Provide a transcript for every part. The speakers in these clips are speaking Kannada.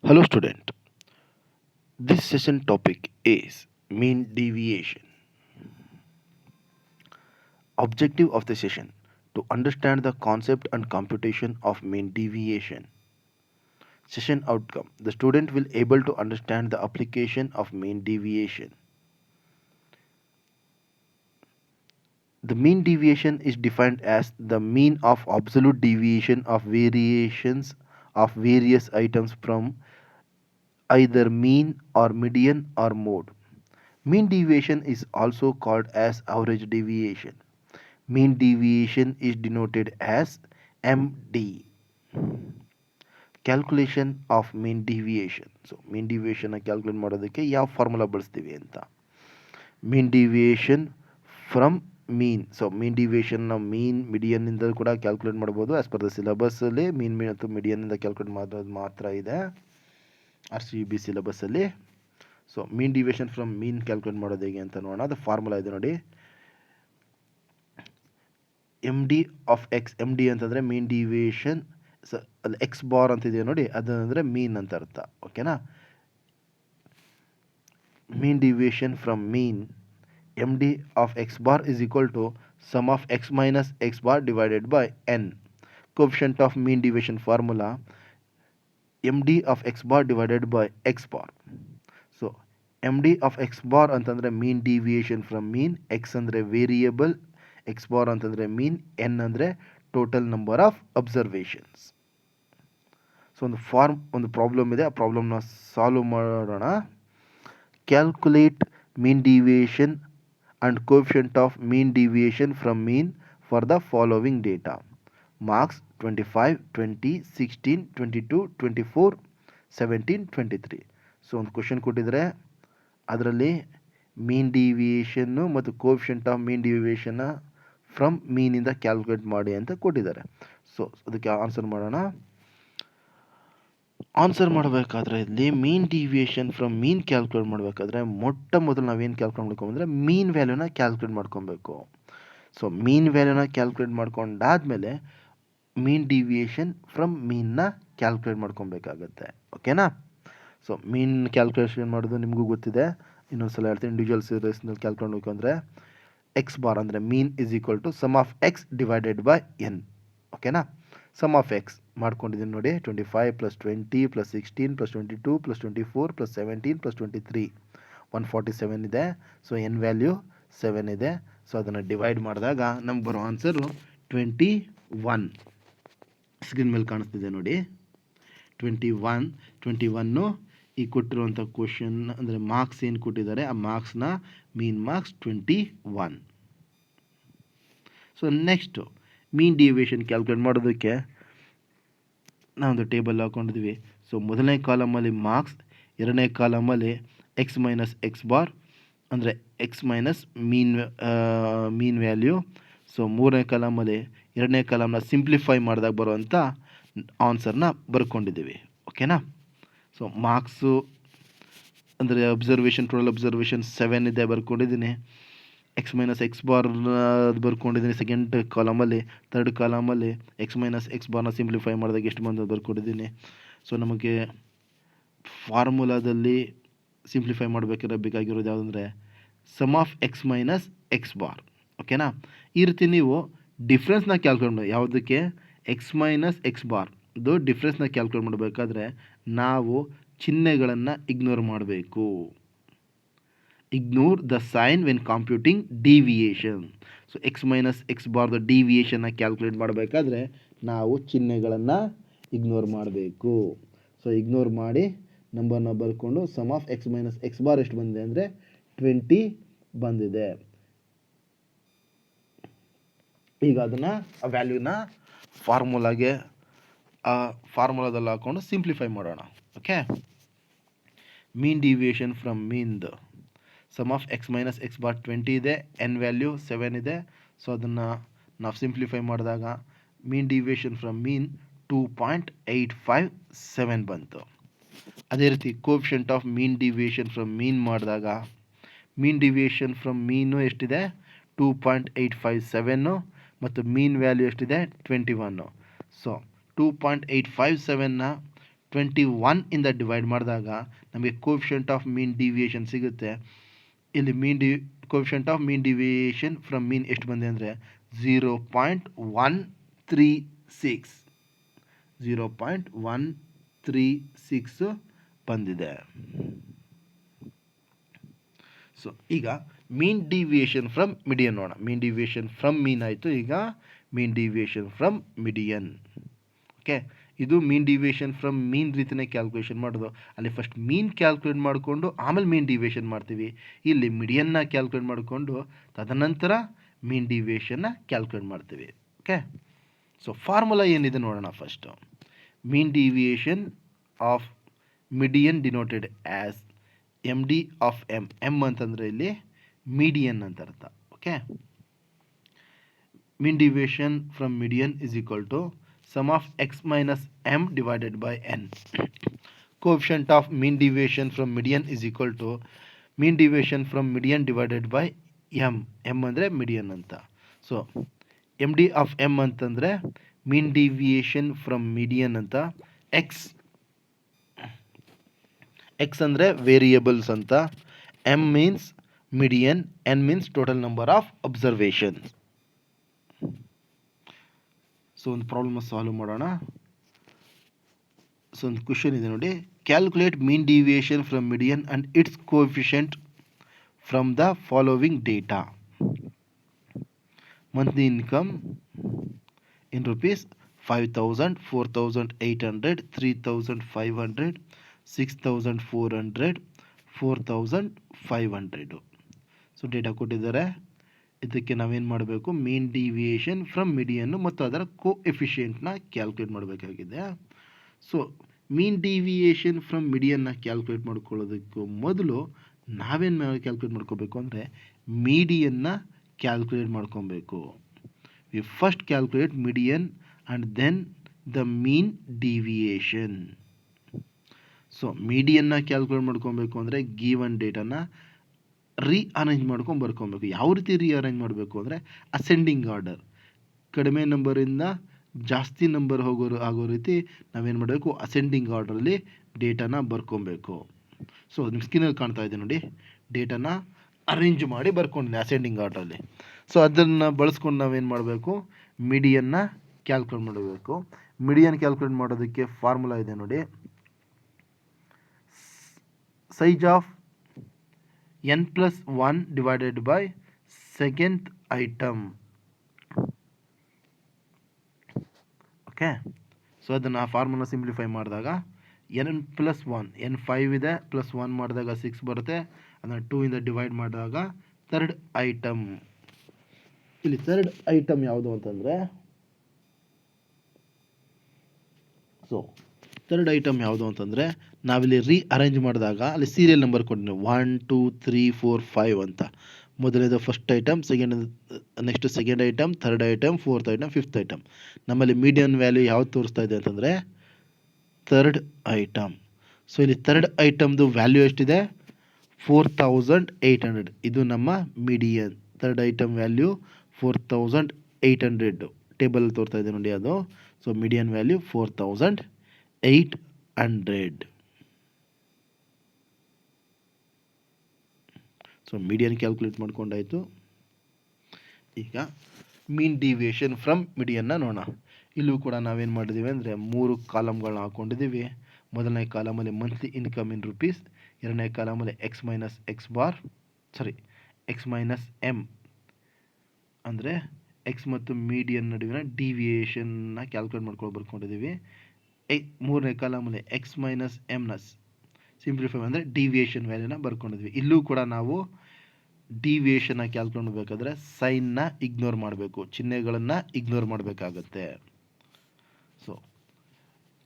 Hello student, this session topic is mean deviation. Objective of the session to understand the concept and computation of mean deviation. Session outcome the student will able to understand the application of mean deviation. The mean deviation is defined as the mean of absolute deviation of variations of various items from either mean or median or mode. Mean deviation is also called as average deviation. Mean deviation is denoted as MD. Calculation of mean deviation. So mean deviation calculate ಮಾಡೋದಕ್ಕೆ ಯಾವ ಫಾರ್ಮುಲಾ ಬಳಸ್ತೀವಿ ಅಂತ. Mean deviation from mean. So mean deviation ನಾವು ಮೀನ್ ಮಿಡಿಯನ್ನಿಂದ ಕೂಡ ಕ್ಯಾಲ್ಕುಲೇಟ್ ಮಾಡ್ಬೋದು. ಆಸ್ ಪರ್ ದ ಸಿಲೆಬಸ್ಸಲ್ಲಿ ಮೀನ್ ಮತ್ತು ಮಿಡಿಯನ್ನಿಂದ ಕ್ಯಾಲ್ಕುಲೇಟ್ ಮಾಡೋದು ಮಾತ್ರ ಇದೆ RCB ಸಿಲೆಬಸ್ಸಲ್ಲಿ. So mean deviation from mean calculate ಮಾಡೋದು ಹೇಗೆ ಅಂತ ನೋಡೋಣ. ಅದು ಫಾರ್ಮುಲಾ ಇದೆ ನೋಡಿ. M D of X. M D ಅಂತಂದರೆ ಮೀನ್ ಡಿವಿಯೇಷನ್. ಅಲ್ಲಿ ಎಕ್ಸ್ ಬಾರ್ ಅಂತಿದೆ ನೋಡಿ, ಅದಂದರೆ ಮೀನ್ ಅಂತ ಅರ್ಥ. ಓಕೆನಾ. ಮೀನ್ deviation from mean M D of X bar is equal to sum of X minus X bar divided by N. Coefficient of mean deviation formula M D of X bar divided by X bar. So M D of X bar ಅಂತಂದರೆ mean deviation from mean. X ಅಂದರೆ ವೇರಿಯೇಬಲ್, ಎಕ್ಸ್ ಬಾರ್ ಅಂತಂದರೆ ಮೀನ್, ಎನ್ ಅಂದರೆ total number of observations. So ಒಂದು ಪ್ರಾಬ್ಲಮ್ ಇದೆ, ಆ ಪ್ರಾಬ್ಲಮ್ನ ಸಾಲ್ವ್ ಮಾಡೋಣ. Calculate mean deviation and coefficient of mean deviation from mean for the following data. Marks 25, 20, 16, 22, 24, 17, 23. So ಒಂದು ಕ್ವಶನ್ ಕೊಟ್ಟಿದ್ದಾರೆ, ಅದರಲ್ಲಿ ಮೀನ್ ಡಿವಿಯೇಷನ್ನು ಮತ್ತು ಕೋಫಿಷಿಯಂಟ್ ಆಫ್ ಮೀನ್ ಡಿವಿಯೇಷನ್ನ ಫ್ರಮ್ ಮೀನಿಂದ ಕ್ಯಾಲ್ಕುಲೇಟ್ ಮಾಡಿ ಅಂತ ಕೊಟ್ಟಿದ್ದಾರೆ. ಸೊ ಅದಕ್ಕೆ ಆನ್ಸರ್ ಮಾಡೋಣ. ಆನ್ಸರ್ ಮಾಡಬೇಕಾದ್ರೆ ಇಲ್ಲಿ mean deviation from mean calculate ಮಾಡಬೇಕಾದ್ರೆ ಮೊಟ್ಟ ಮೊದಲು ನಾವೇನು ಕ್ಯಾಲ್ಕುಲೇಟ್ ಮಾಡ್ಕೊಂಬಂದರೆ ಮೀನ್ ವ್ಯಾಲ್ಯೂನ ಕ್ಯಾಲ್ಕುಲೇಟ್ ಮಾಡ್ಕೊಬೇಕು. ಸೊ ಮೀನ್ ವ್ಯಾಲ್ಯೂನ ಕ್ಯಾಲ್ಕುಲೇಟ್ ಮಾಡ್ಕೊಂಡಾದ್ಮೇಲೆ ಮೀನ್ ಡಿವಿಯೇಷನ್ ಫ್ರಮ್ ಮೀನ್ನ ಕ್ಯಾಲ್ಕುಲೇಟ್ ಮಾಡ್ಕೊಬೇಕಾಗತ್ತೆ. ಓಕೆನಾ. ಸೊ ಮೀನ್ ಕ್ಯಾಲ್ಕುಲೇಷನ್ ಮಾಡೋದು ನಿಮಗೂ ಗೊತ್ತಿದೆ, ಇನ್ನೊಂದ್ಸಲ ಹೇಳ್ತೀನಿ. ಇಂಡಿವಿಜುವಲ್ ಸೀರೀಸ್ನಲ್ಲಿ ಕ್ಯಾಲ್ಕುಲೇಟ್ ಮಾಡಬೇಕು ಅಂದರೆ ಎಕ್ಸ್ ಬಾರ್ ಅಂದರೆ mean is equal to sum of X divided by N. ಓಕೆನಾ. ಸಮ್ ಆಫ್ ಎಕ್ಸ್ ಮಾಡ್ಕೊಂಡಿದ್ದೀನಿ ನೋಡಿ. 25 + 20 + 16 + 22 + 24 + 17 + 23 147 ಇದೆ. ಸೊ ಎನ್ ವ್ಯಾಲ್ಯೂ 7 ಇದೆ. ಸೊ ಅದನ್ನು ಡಿವೈಡ್ ಮಾಡಿದಾಗ ನಮ್ಗೆ ಬರೋ ಆನ್ಸರು 21. ಸ್ಕ್ರೀನ್ ಮೇಲೆ ಕಾಣಿಸ್ತಿದೆ ನೋಡಿ. 21 ಈ ಕೊಟ್ಟಿರುವಂಥ ಕ್ವಶನ್ ಅಂದರೆ ಮಾರ್ಕ್ಸ್ ಏನು ಕೊಟ್ಟಿದ್ದಾರೆ, ಆ ಮಾರ್ಕ್ಸ್ನ ಮೀನ್ ಮಾರ್ಕ್ಸ್ 21. ಸೊ ನೆಕ್ಸ್ಟು ಮೀನ್ ಡಿವಿಯೇಷನ್ ಕ್ಯಾಲ್ಕುಲೇಟ್ ಮಾಡೋದಕ್ಕೆ ನಾವೊಂದು ಟೇಬಲ್ ಹಾಕೊಂಡಿದ್ವಿ. ಸೊ ಮೊದಲನೇ ಕಾಲಮಲ್ಲಿ ಮಾರ್ಕ್ಸ್, ಎರಡನೇ ಕಾಲಮಲ್ಲಿ ಎಕ್ಸ್ ಮೈನಸ್ ಎಕ್ಸ್ ಬಾರ್ ಅಂದರೆ ಎಕ್ಸ್ ಮೈನಸ್ ಮೀನ್ ವ್ಯಾಲ್ಯೂ. ಸೊ ಮೂರನೇ ಕಾಲಮಲ್ಲಿ ಎರಡನೇ ಕಾಲಮ್ನ ಸಿಂಪ್ಲಿಫೈ ಮಾಡಿದಾಗ ಬರುವಂಥ ಆನ್ಸರ್ನ ಬರ್ಕೊಂಡಿದ್ದೀವಿ. ಓಕೆನಾ. ಸೊ ಮಾರ್ಕ್ಸು ಅಂದರೆ ಅಬ್ಸರ್ವೇಷನ್, ಟೋಟಲ್ ಅಬ್ಸರ್ವೇಷನ್ 7 ಇದೆ, ಬರ್ಕೊಂಡಿದ್ದೀನಿ. ಎಕ್ಸ್ ಮೈನಸ್ ಎಕ್ಸ್ ಬಾರ್ ಬರ್ಕೊಂಡಿದ್ದೀನಿ ಸೆಕೆಂಡ್ ಕಾಲಮಲ್ಲಿ. ಥರ್ಡ್ ಕಾಲಮಲ್ಲಿ ಎಕ್ಸ್ ಮೈನಸ್ ಎಕ್ಸ್ ಬಾರ್ನ ಸಿಂಪ್ಲಿಫೈ ಮಾಡಿದಾಗ ಎಷ್ಟು ಬಂದು ಬರ್ಕೊಂಡಿದ್ದೀನಿ. ಸೊ ನಮಗೆ ಫಾರ್ಮುಲಾದಲ್ಲಿ ಸಿಂಪ್ಲಿಫೈ ಬೇಕಾಗಿರೋದು ಯಾವುದಂದರೆ sum of X minus X bar. ಓಕೆನಾ. ಈ ರೀತಿ ನೀವು ಡಿಫ್ರೆನ್ಸ್ನ ಕ್ಯಾಲ್ಕುಲೇಟ್ ಮಾಡಿ, ಯಾವುದಕ್ಕೆ ಎಕ್ಸ್ ಮೈನಸ್ ಎಕ್ಸ್ ಬಾರ್ ಇದು ಡಿಫ್ರೆನ್ಸ್ನ ಕ್ಯಾಲ್ಕುಲೇಟ್ ಮಾಡಬೇಕಾದ್ರೆ ನಾವು ಚಿಹ್ನೆಗಳನ್ನು ಇಗ್ನೋರ್ ಮಾಡಬೇಕು. Ignore the sign when computing deviation. So X minus X ಬಾರ್ದು ಡಿವಿಯೇಷನ್ನ ಕ್ಯಾಲ್ಕುಲೇಟ್ ಮಾಡಬೇಕಾದ್ರೆ ನಾವು ಚಿಹ್ನೆಗಳನ್ನು ಇಗ್ನೋರ್ ಮಾಡಬೇಕು. ಸೊ ಇಗ್ನೋರ್ ಮಾಡಿ ನಂಬರ್ನ ಬರ್ಕೊಂಡು sum of X minus X bar ಎಷ್ಟು ಬಂದಿದೆ ಅಂದರೆ 20 ಬಂದಿದೆ. ಈಗ ಅದನ್ನು ಆ ವ್ಯಾಲ್ಯೂನ ಫಾರ್ಮುಲಾದಲ್ಲಿ ಹಾಕ್ಕೊಂಡು ಸಿಂಪ್ಲಿಫೈ ಮಾಡೋಣ. ಓಕೆ. ಮೀನ್ ಡಿವಿಯೇಷನ್ ಫ್ರಮ್ ಮೀನ್ದು sum of X minus X bar 20 ಇದೆ, ಎನ್ ವ್ಯಾಲ್ಯೂ 7 ಇದೆ. ಸೊ ಅದನ್ನು ನಾವು ಸಿಂಪ್ಲಿಫೈ ಮಾಡಿದಾಗ ಮೀನ್ ಡಿವಿಯೇಷನ್ ಫ್ರಮ್ ಮೀನ್ 2.857 ಬಂತು. ಅದೇ ರೀತಿ coefficient of mean deviation from mean ಮಾಡಿದಾಗ ಮೀನ್ ಡಿವಿಯೇಷನ್ ಫ್ರಮ್ ಮೀನು ಎಷ್ಟಿದೆ 2.857 ಮತ್ತು ಮೀನ್ ವ್ಯಾಲ್ಯೂ ಎಷ್ಟಿದೆ 21. ಸೊ 2.857ನ 21 ಇಂದ ಡಿವೈಡ್ ಮಾಡಿದಾಗ ನಮಗೆ ಕೋಫಿಷಿಯಂಟ್ ಆಫ್ ಮೀನ್ ಡಿವಿಯೇಷನ್ ಸಿಗುತ್ತೆ. ಇಲ್ಲಿ coefficient of mean deviation from mean ಎಷ್ಟು ಬಂದಿದೆ ಅಂದರೆ 0.136 0.136 ಬಂದಿದೆ. ಸೊ ಈಗ ಮೀನ್ ಡಿವಿಯೇಷನ್ ಫ್ರಮ್ ಮಿಡಿಯನ್ ನೋಡೋಣ. ಮೀನ್ ಡಿವಿಯೇಷನ್ ಫ್ರಮ್ ಮೀನ್ ಆಯಿತು, ಈಗ ಮೀನ್ ಡಿವಿಯೇಷನ್ ಫ್ರಮ್ ಮಿಡಿಯನ್. ಓಕೆ, ಇದು ಮೀನ್ ಡಿವಿಯೇಷನ್ ಫ್ರಮ್ ಮೀನ್ ರೀತಿಯೇ ಕ್ಯಾಲ್ಕುಲೇಷನ್ ಮಾಡೋದು. ಅಲ್ಲಿ ಫಸ್ಟ್ ಮೀನ್ ಕ್ಯಾಲ್ಕುಲೇಟ್ ಮಾಡಿಕೊಂಡು ಆಮೇಲೆ ಮೀನ್ ಡಿವಿಯೇಷನ್ ಮಾಡ್ತೀವಿ. ಇಲ್ಲಿ ಮಿಡಿಯನ್ನ ಕ್ಯಾಲ್ಕುಲೇಟ್ ಮಾಡಿಕೊಂಡು ತದನಂತರ ಮೀನ್ ಡಿವಿಯೇಷನ್ನ ಕ್ಯಾಲ್ಕುಲೇಟ್ ಮಾಡ್ತೀವಿ. ಓಕೆ, ಸೊ ಫಾರ್ಮುಲಾ ಏನಿದೆ ನೋಡೋಣ. First mean deviation of median denoted as M D of M. M ಅಂತಂದರೆ ಇಲ್ಲಿ ಮೀಡಿಯನ್ ಅಂತ ಅರ್ಥ. Okay, mean deviation from median is equal to sum of x minus m divided by n. Coefficient of mean deviation from median is equal to mean deviation from median divided by m. m ಅಂದರೆ median ಅಂತ. ಸೊ md of m ಅಂತಂದರೆ mean deviation from median ಅಂತ. x ಅಂದರೆ ವೇರಿಯೇಬಲ್ಸ್ ಅಂತ. m means median, n means total number of observations. So ಒಂದು ಪ್ರಾಬ್ಲಮ್ ಸಾಲ್ವ್ ಮಾಡೋಣ. ಸೊ ಒಂದು ಕ್ವೆಶನ್ ಇದೆ ನೋಡಿ. Calculate mean deviation from median and it's coefficient from the following data. Monthly income in rupees 5,000, 4,800, 3,500, 6,400, 4,500. So data ಕೊಟ್ಟಿದ್ದಾರೆ. ಇದಕ್ಕೆ ನಾವೇನು ಮಾಡಬೇಕು, ಮೀನ್ ಡಿವಿಯೇಷನ್ ಫ್ರಮ್ ಮೀಡಿಯನ್ನು ಮತ್ತು ಅದರ ಕೋಎಫಿಷಿಯೆಂಟ್ನ ಕ್ಯಾಲ್ಕುಲೇಟ್ ಮಾಡಬೇಕಾಗಿದೆ. ಸೊ ಮೀನ್ ಡಿವಿಯೇಷನ್ ಫ್ರಮ್ ಮೀಡಿಯನ್ನ ಕ್ಯಾಲ್ಕುಲೇಟ್ ಮಾಡ್ಕೊಳ್ಳೋದಕ್ಕೂ ಮೊದಲು ನಾವೇನು ಕ್ಯಾಲ್ಕುಲೇಟ್ ಮಾಡ್ಕೋಬೇಕು ಅಂದರೆ ಮೀಡಿಯನ್ನ ಕ್ಯಾಲ್ಕುಲೇಟ್ ಮಾಡ್ಕೊಬೇಕು. We first calculate median and then the mean deviation. So ಮೀಡಿಯನ್ನ ಕ್ಯಾಲ್ಕುಲೇಟ್ ಮಾಡ್ಕೊಬೇಕು ಅಂದರೆ ಗಿವನ್ ಡೇಟಾನ ರೀಅರೇಂಜ್ ಮಾಡ್ಕೊಂಡು ಬರ್ಕೊಬೇಕು. ಯಾವ ರೀತಿ ರೀಅರೇಂಜ್ ಮಾಡಬೇಕು ಅಂದರೆ ಅಸೆಂಡಿಂಗ್ ಆರ್ಡರ್, ಕಡಿಮೆ ನಂಬರಿಂದ ಜಾಸ್ತಿ ನಂಬರ್ ಆಗೋ ರೀತಿ ನಾವೇನು ಮಾಡಬೇಕು, ಅಸೆಂಡಿಂಗ್ ಆರ್ಡ್ರಲ್ಲಿ ಡೇಟಾನ ಬರ್ಕೊಬೇಕು. ಸೊ ನಿಮ್ಮ ಸ್ಕ್ರೀನಲ್ಲಿ ಕಾಣ್ತಾ ಇದೆ ನೋಡಿ, ಡೇಟಾನ ಅರೇಂಜ್ ಮಾಡಿ ಬರ್ಕೊಂಡಿದ್ದೀನಿ ಅಸೆಂಡಿಂಗ್ ಆರ್ಡ್ರಲ್ಲಿ. ಸೊ ಅದನ್ನು ಬಳಸ್ಕೊಂಡು ನಾವೇನು ಮಾಡಬೇಕು, ಮೀಡಿಯನ್ನ ಕ್ಯಾಲ್ಕುಲೇಟ್ ಮಾಡಬೇಕು. ಮೀಡಿಯನ್ ಕ್ಯಾಲ್ಕುಲೇಟ್ ಮಾಡೋದಕ್ಕೆ ಫಾರ್ಮುಲಾ ಇದೆ ನೋಡಿ. Size of n+1 divided by second item. Okay, so ಅದನ್ನು ಫಾರ್ಮುಲಾ ಸಿಂಪ್ಲಿಫೈ ಮಾಡಿದಾಗ n+1, n 5 ಇದೆ, +1 ಮಾಡಿದಾಗ 6 ಬರುತ್ತೆ. ಅದನ್ನು 2 ಇಂದ ಡಿವೈಡ್ ಮಾಡಿದಾಗ ಥರ್ಡ್ ಐಟಮ್. ಇಲ್ಲಿ ಥರ್ಡ್ ಐಟಮ್ ಯಾವುದು ಅಂತಂದರೆ, ಸೊ ಥರ್ಡ್ ಐಟಮ್ ಯಾವುದು ಅಂತಂದರೆ ನಾವಿಲ್ಲಿ ರೀಅರೇಂಜ್ ಮಾಡಿದಾಗ ಅಲ್ಲಿ ಸೀರಿಯಲ್ ನಂಬರ್ ಕೊಟ್ಟಿದ್ದೀವಿ 1 2 3 4 5 ಅಂತ. ಮೊದಲನೇದು first item, next second item, third item, fourth item, fifth item. ನಮ್ಮಲ್ಲಿ ಮೀಡಿಯನ್ ವ್ಯಾಲ್ಯೂ ಯಾವ್ದು ತೋರಿಸ್ತಾ ಇದೆ ಅಂತಂದರೆ ಥರ್ಡ್ ಐಟಮ್. ಸೊ ಇಲ್ಲಿ ಥರ್ಡ್ ಐಟಮ್ದು ವ್ಯಾಲ್ಯೂ ಎಷ್ಟಿದೆ, 4,800. ಇದು ನಮ್ಮ median. Third item value 4,800 table ತೋರ್ತಾ ಇದೆ ನೋಡಿ ಅದು. So median value 4,800. So median calculate ಮಾಡ್ಕೊಂಡಾಯಿತು. ಈಗ ಮೀನ್ ಡಿವಿಯೇಷನ್ ಫ್ರಮ್ ಮೀಡಿಯನ್ನ ನೋಡೋಣ. ಇಲ್ಲೂ ಕೂಡ ನಾವೇನು ಮಾಡಿದ್ದೀವಿ ಅಂದರೆ 3 ಕಾಲಮ್ಗಳನ್ನ ಹಾಕ್ಕೊಂಡಿದ್ದೀವಿ. ಮೊದಲನೇ ಕಾಲಮಲ್ಲಿ ಮಂತ್ಲಿ ಇನ್ಕಮ್ ಇನ್ ರುಪೀಸ್, ಎರಡನೇ ಕಾಲಮಲ್ಲಿ ಎಕ್ಸ್ ಮೈನಸ್ ಎಮ್ ಅಂದರೆ ಎಕ್ಸ್ ಮತ್ತು ಮೀಡಿಯನ್ ನಡುವಿನ ಡಿವಿಯೇಷನ್ನ ಕ್ಯಾಲ್ಕುಲೇಟ್ ಮಾಡ್ಕೊಂಡು ಬರ್ಕೊಂಡಿದ್ದೀವಿ. ಮೂರನೇ ಕಾಲಮಲ್ಲಿ ಎಕ್ಸ್ ಮೈನಸ್ ಎಮ್ನ ಸಿಂಪ್ಲಿಫೈ ಅಂದರೆ ಡಿವಿಯೇಷನ್ ವ್ಯಾಲ್ಯೂನ ಬರ್ಕೊಂಡಿದ್ವಿ. ಇಲ್ಲೂ ಕೂಡ ನಾವು ಡಿವಿಯೇಷನ್ನ ಕ್ಯಾಲ್ಕುಲೇಟ್ ಮಾಡಬೇಕಾದ್ರೆ ಸೈನ್ನ ಇಗ್ನೋರ್ ಮಾಡಬೇಕು, ಚಿಹ್ನೆಗಳನ್ನು ಇಗ್ನೋರ್ ಮಾಡಬೇಕಾಗತ್ತೆ. ಸೊ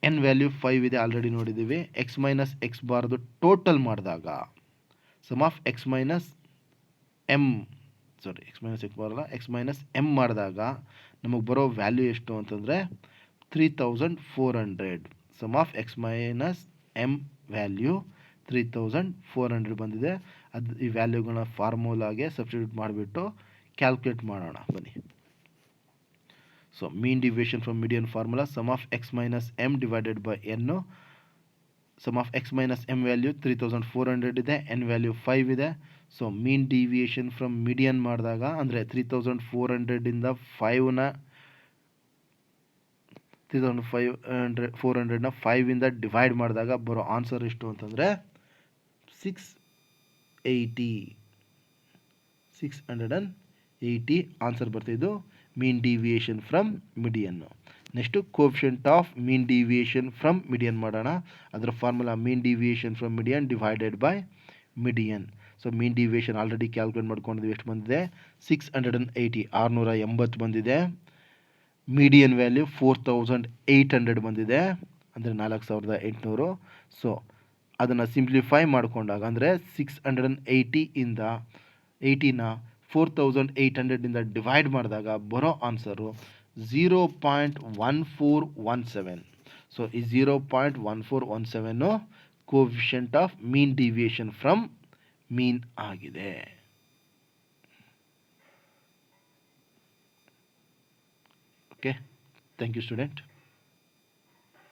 ಎನ್ ವ್ಯಾಲ್ಯೂ 5 ಇದೆ, ಆಲ್ರೆಡಿ ನೋಡಿದ್ದೀವಿ. ಎಕ್ಸ್ ಮೈನಸ್ ಎಕ್ಸ್ ಬಾರ್ದು ಟೋಟಲ್ ಮಾಡಿದಾಗ sum of X minus M ಮಾಡಿದಾಗ ನಮಗೆ ಬರೋ ವ್ಯಾಲ್ಯೂ ಎಷ್ಟು ಅಂತಂದರೆ 3,400. Sum of X minus M value 3,400 ಬಂದಿದೆ. ಅದು ಈ ವ್ಯಾಲ್ಯೂಗಳನ್ನ ಫಾರ್ಮುಲಾಗೆ ಸಬ್ಸ್ಟಿಟ್ಯೂಟ್ ಮಾಡಿಬಿಟ್ಟು ಕ್ಯಾಲ್ಕುಲೇಟ್ ಮಾಡೋಣ ಬನ್ನಿ. So mean deviation from median formula sum of X minus M divided by N. Sum of X minus M value 3400 ಇದೆ, ಎನ್ ವ್ಯಾಲ್ಯೂ 5 ಇದೆ. So mean deviation from median ಮಾಡಿದಾಗ ಅಂದರೆ 3400ಇಂದ 5ನ 400ನ 5ಇಂದ ಡಿವೈಡ್ ಮಾಡಿದಾಗ ಬರೋ ಆನ್ಸರ್ ಎಷ್ಟು ಅಂತಂದರೆ 680 ಆನ್ಸರ್ ಬರ್ತಿದ್ದು mean deviation from median. Next coefficient of mean deviation from median ಮಾಡೋಣ. ಅದರ formula mean deviation from median divided by median. So mean deviation already calculate ಮಾಡ್ಕೊಂಡಿದ್ವಿ, ಎಷ್ಟು ಬಂದಿದೆ 680 680 ಬಂದಿದೆ. ಮೀಡಿಯನ್ ವ್ಯಾಲ್ಯೂ 4800 ಬಂದಿದೆ, ಅಂದರೆ 4800. ಸೊ ಅದನ್ನು ಸಿಂಪ್ಲಿಫೈ ಮಾಡಿಕೊಂಡಾಗ ಅಂದರೆ 680ಇಂದ 80ನ 4800ಇಂದ ಡಿವೈಡ್ ಮಾಡಿದಾಗ ಬರೋ ಆನ್ಸರು 0.1417. ಸೊ ಈ 0.1417 coefficient of mean deviation from mean ಆಗಿದೆ. Okay, thank you student.